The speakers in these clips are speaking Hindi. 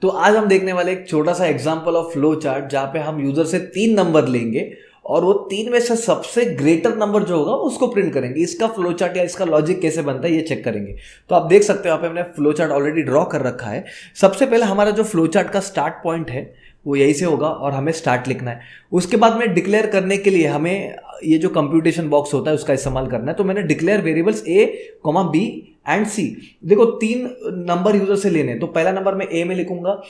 तो आज हम देखने वाले एक छोटा सा एग्जांपल ऑफ फ्लो चार्ट जहां पे हम यूजर से 3 नंबर लेंगे और वो 3 में से सबसे ग्रेटर नंबर जो होगा उसको प्रिंट करेंगे। इसका फ्लो चार्ट या इसका लॉजिक कैसे बनता है ये चेक करेंगे। तो आप देख सकते हो यहाँ पे हमने फ्लो चार्ट ऑलरेडी ड्रॉ कर रखा है। सबसे पहले हमारा जो फ्लो चार्ट का स्टार्ट पॉइंट है वो यही से होगा और हमें स्टार्ट लिखना है। उसके बाद में डिक्लेयर करने के लिए हमें ये जो कंप्यूटेशन बॉक्स होता है उसका इस्तेमाल करना है। तो मैंने declare variables A, B and C. देखो 3 नंबर यूजर से लेने हैं, तो पहला नंबर मैं ए में लिखूंगा,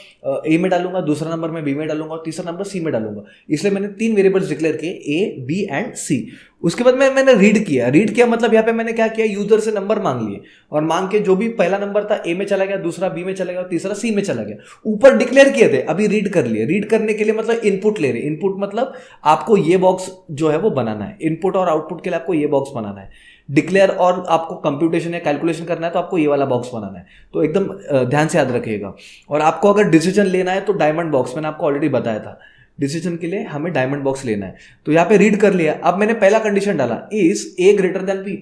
ए में डालूंगा, दूसरा नंबर मैं बी में डालूंगा और तीसरा नंबर सी में डालूंगा। इसलिए मैंने 3 वेरिएबल्स डिक्लेयर किए, ए, बी एंड सी। उसके बाद मैंने रीड किया मतलब यहाँ पे मैंने क्या किया, यूजर से नंबर मांग लिए और मांग के जो भी पहला नंबर था ए में चला गया, दूसरा बी में चला गया और तीसरा सी में चला गया। ऊपर डिक्लेयर किए थे, अभी रीड कर लिए। रीड करने के लिए मतलब इनपुट ले रहे। इनपुट मतलब आपको ये बॉक्स जो है वो बनाना है। इनपुट और आउटपुट के लिए आपको ये बॉक्स बनाना है। डिक्लेयर और आपको कंप्यूटेशन या कैलकुलेशन करना है तो आपको ये वाला बॉक्स बनाना है। तो एकदम ध्यान से याद रखिएगा। और आपको अगर डिसीजन लेना है तो डायमंड बॉक्स, मैंने आपको ऑलरेडी बताया था, डिसीजन के लिए हमें डायमंड बॉक्स लेना है। तो यहाँ पे रीड कर लिया। अब मैंने पहला कंडीशन डाला, is a greater than B.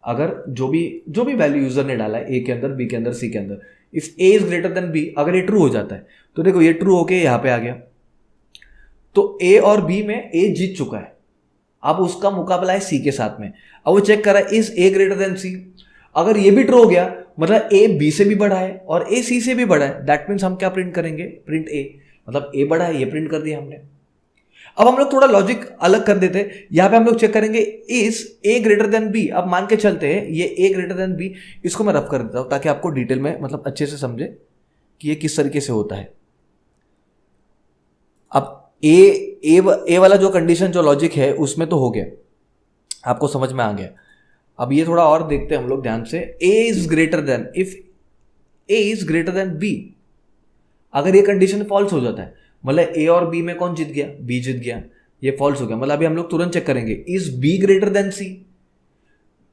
अगर जो भी वैल्यू यूजर ने डाला है ए के अंदर, बी के अंदर, सी के अंदर, if A is greater than B, अगर ये ट्रू हो जाता है तो देखो ये ट्रू होके यहाँ पे आ गया। तो ए और बी में ए जीत चुका है। अब उसका मुकाबला है सी के साथ में। अब वो चेक कर रहा है, इज ए ग्रेटर देन सी। अगर ये भी ट्रू हो गया मतलब ए बी से भी बड़ा है और ए सी से भी बड़ा है, दैट मीन्स हम क्या प्रिंट करेंगे, प्रिंट ए। मतलब ए बड़ा है, ये प्रिंट कर दिया हमने। अब हम लोग थोड़ा लॉजिक अलग कर देते हैं। यहां पे हम लोग चेक करेंगे, is a greater than b. अब मान के चलते हैं ये ए ग्रेटर देन बी, इसको मैं रफ कर देता हूं ताकि आपको डिटेल में मतलब अच्छे से समझे कि ये किस तरीके से होता है। अब ए वाला जो कंडीशन जो लॉजिक है उसमें तो हो गया, आपको समझ में आ गया। अब ये थोड़ा और देखते हैं हम लोग ध्यान से। A is greater than, if A is greater than B, अगर ये कंडीशन फॉल्स हो जाता है मतलब ए और बी में कौन जीत गया, बी जीत गया, ये फॉल्स हो गया। मतलब अभी हम लोग तुरंत चेक करेंगे, इज बी ग्रेटर देन सी।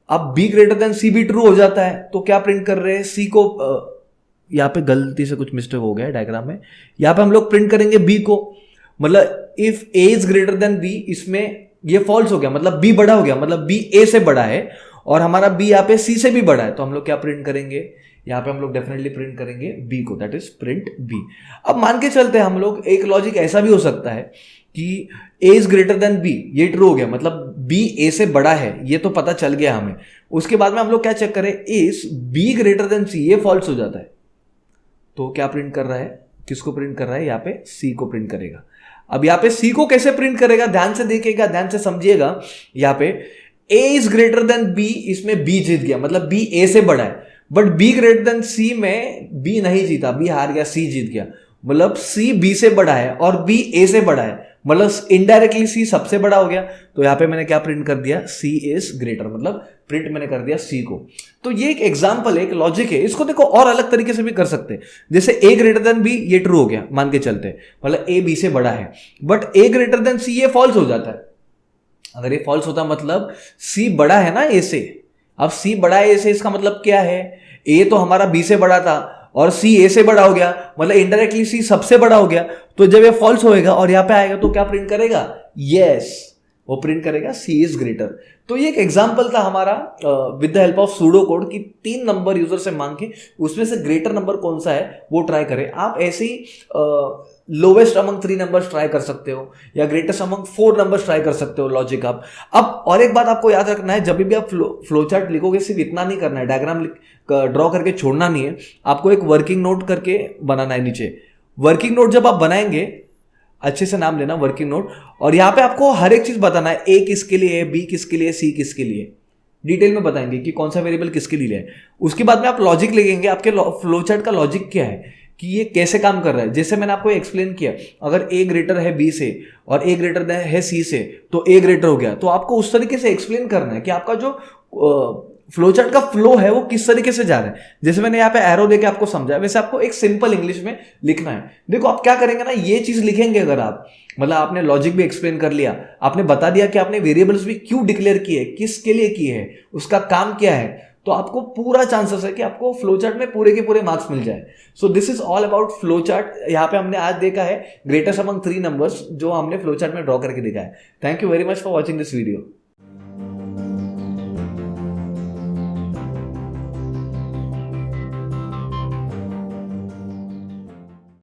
अब बी ग्रेटर देन सी भी ट्रू हो जाता है तो क्या प्रिंट कर रहे हैं, सी को। यहां पे गलती से कुछ मिस्टेक हो गया है डायग्राम में। यहां पे हम लोग प्रिंट करेंगे बी को। मतलब if A is greater than b, इसमें ये फॉल्स हो गया मतलब बी बड़ा हो गया, मतलब बी ए से बड़ा है और हमारा बी यहाँ पे सी से भी बड़ा है। तो हम लोग क्या प्रिंट करेंगे, यहाँ पे हम लोग डेफिनेटली प्रिंट करेंगे बी को, दैट इज प्रिंट बी। अब मान के चलते हैं हम लोग, एक लॉजिक ऐसा भी हो सकता है कि ए इज ग्रेटर देन बी, ये ट्रू हो गया मतलब बी ए से बड़ा है, ये तो पता चल गया हमें। उसके बाद में हम लोग क्या चेक करें, इज बी ग्रेटर देन सी, ये फॉल्स हो जाता है। तो क्या प्रिंट कर रहा है, किसको प्रिंट कर रहा है, यहाँ पे सी को प्रिंट करेगा। अब यहाँ पे सी को कैसे प्रिंट करेगा, ध्यान से देखिएगा, ध्यान से समझिएगा। यहाँ पे ए इज ग्रेटर देन बी, इसमें बी जीत गया मतलब बी ए से बड़ा है। बट बी ग्रेटर देन सी में बी नहीं जीता, बी हार गया, सी जीत गया। मतलब सी बी से बड़ा है और बी ए से बड़ा है, मतलब इनडायरेक्टली सी सबसे बड़ा हो गया। तो यहां पे मैंने क्या प्रिंट कर दिया, सी इज ग्रेटर, मतलब प्रिंट मैंने कर दिया सी को। तो ये एक एग्जांपल है, एक लॉजिक है। इसको देखो और अलग तरीके से भी कर सकते हैं। जैसे ए ग्रेटर देन बी, ये ट्रू हो गया मान के चलते, मतलब ए बी से बड़ा है। बट ए ग्रेटर देन सी, ये फॉल्स हो जाता है। अगर ये फॉल्स होता मतलब सी बड़ा है ना ए से। अब सी बड़ा है ए से, इसका मतलब क्या है, ए तो हमारा बी से बड़ा था और सी ए से बड़ा हो गया, मतलब इनडायरेक्टली सी सबसे बड़ा हो गया। तो जब ये फॉल्स होएगा और यहां पे आएगा तो क्या प्रिंट करेगा, यस, वो प्रिंट करेगा सी इज ग्रेटर। तो ये एक एग्जांपल था हमारा with the help of pseudo code की 3 नंबर यूजर से मांग के उसमें से ग्रेटर नंबर कौन सा है वो ट्राई करें। आप ऐसे ही लोवेस्ट अमंग 3 नंबर्स ट्राई कर सकते हो या ग्रेटेस्ट अमंग 4 नंबर्स ट्राई कर सकते हो लॉजिक आप। अब और एक बात आपको याद रखना है, जब भी आप फ्लो चार्ट लिखोगे सिर्फ इतना नहीं करना है, डायग्राम ड्रॉ करके छोड़ना नहीं है, आपको एक वर्किंग नोट करके बनाना है नीचे। वर्किंग नोट जब आप बनाएंगे, अच्छे से नाम लेना वर्किंग नोट, और यहाँ पे आपको हर एक चीज बताना है, ए किसके लिए है, बी किसके लिए, सी किसके लिए, डिटेल में बताएंगे कि कौन सा वेरिएबल किसके लिए है। उसके बाद में आप लॉजिक लिखेंगे, आपके फ्लो चार्ट का लॉजिक क्या है कि ये कैसे काम कर रहा है। जैसे मैंने आपको एक्सप्लेन किया, अगर ए ग्रेटर है बी से और ए ग्रेटर है सी से तो ए ग्रेटर हो गया। तो आपको उस तरीके से एक्सप्लेन करना है कि आपका जो फ्लो चार्ट का फ्लो है वो किस तरीके से जा रहा है। जैसे मैंने यहाँ पे एरो देके आपको समझाया, वैसे आपको एक सिंपल इंग्लिश में लिखना है। देखो आप क्या करेंगे ना, ये चीज लिखेंगे अगर आप, मतलब आपने लॉजिक भी एक्सप्लेन कर लिया, आपने बता दिया कि आपने वेरिएबल्स भी क्यों डिक्लेयर किए, किसके लिए किए हैं, उसका काम क्या है, तो आपको पूरा चांसेस है कि आपको फ्लो चार्ट में पूरे के पूरे मार्क्स मिल जाए। So this is all about flow chart. यहाँ पे हमने आज देखा है ग्रेटेस्ट अमंग 3 नंबर्स जो हमने फ्लो चार्ट में ड्रॉ करके दिखा है। Thank you very much for watching this video.